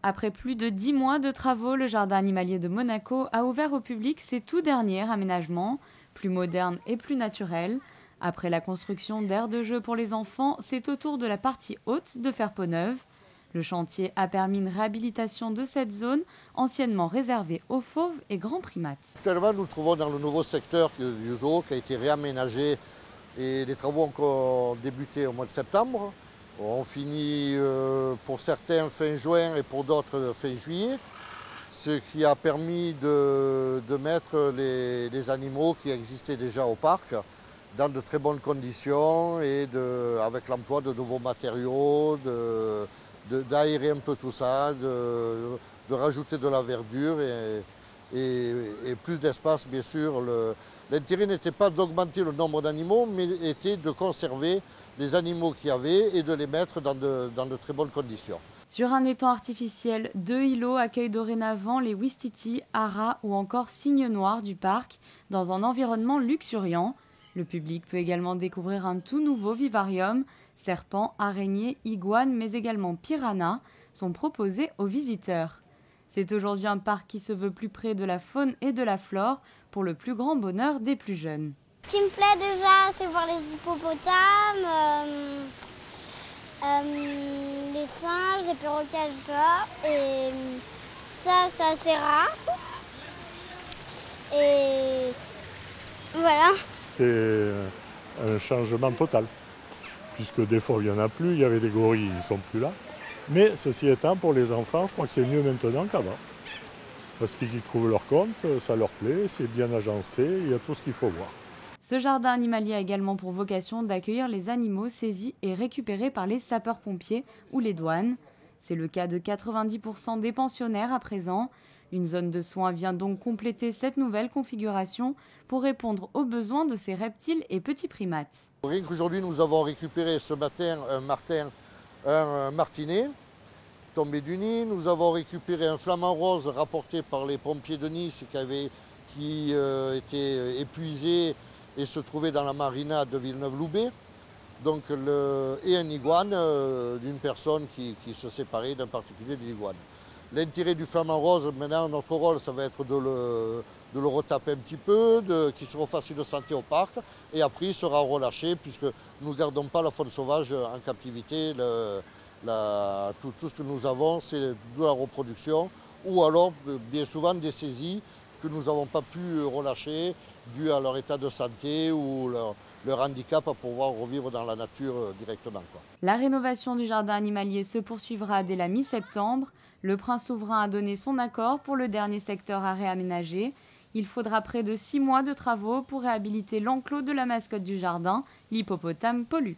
Après plus de 10 mois de travaux, le jardin animalier de Monaco a ouvert au public ses tout derniers aménagements, plus modernes et plus naturels. Après la construction d'aires de jeu pour les enfants, c'est au tour de la partie haute de faire peau neuve. Le chantier a permis une réhabilitation de cette zone, anciennement réservée aux fauves et grands primates. Actuellement, nous nous trouvons dans le nouveau secteur du zoo qui a été réaménagé et les travaux ont encore débuté au mois de septembre. On finit pour certains fin juin et pour d'autres fin juillet, ce qui a permis de mettre les animaux qui existaient déjà au parc dans de très bonnes conditions et avec l'emploi de nouveaux matériaux, d'aérer un peu tout ça, de rajouter de la verdure et plus d'espace bien sûr. L'intérêt n'était pas d'augmenter le nombre d'animaux, mais était de conserver les animaux qu'il y avait et de les mettre dans de très bonnes conditions. Sur un étang artificiel, 2 îlots accueillent dorénavant les ouistitis, haras ou encore cygnes noirs du parc dans un environnement luxuriant. Le public peut également découvrir un tout nouveau vivarium. Serpents, araignées, iguanes, mais également piranhas sont proposés aux visiteurs. C'est aujourd'hui un parc qui se veut plus près de la faune et de la flore pour le plus grand bonheur des plus jeunes. Ce qui me plaît déjà, c'est voir les hippopotames, les singes, les perroquets alligators, et ça c'est assez rare. Et voilà. C'est un changement total, puisque des fois il n'y en a plus, il y avait des gorilles, ils ne sont plus là. Mais ceci étant, pour les enfants, je crois que c'est mieux maintenant qu'avant. Parce qu'ils y trouvent leur compte, ça leur plaît, c'est bien agencé, il y a tout ce qu'il faut voir. Ce jardin animalier a également pour vocation d'accueillir les animaux saisis et récupérés par les sapeurs-pompiers ou les douanes. C'est le cas de 90% des pensionnaires à présent. Une zone de soins vient donc compléter cette nouvelle configuration pour répondre aux besoins de ces reptiles et petits primates. Rien qu'aujourd'hui, nous avons récupéré ce matin un martinet tombé du nid. Nous avons récupéré un flamant rose rapporté par les pompiers de Nice qui était épuisé et se trouvait dans la marina de Villeneuve-Loubet. Et un iguane d'une personne qui se séparait d'un particulier de l'iguane. L'intérêt du flamant rose, maintenant, notre rôle, ça va être de le retaper un petit peu, qu'il se refasse une santé au parc, et après il sera relâché, puisque nous ne gardons pas la faune sauvage en captivité. Tout ce que nous avons, c'est de la reproduction, ou alors, bien souvent, des saisies que nous n'avons pas pu relâcher, dû à leur état de santé ou leur handicap à pouvoir revivre dans la nature directement. La rénovation du jardin animalier se poursuivra dès la mi-septembre. Le prince souverain a donné son accord pour le dernier secteur à réaménager. Il faudra près de 6 mois de travaux pour réhabiliter l'enclos de la mascotte du jardin, l'hippopotame Pollux.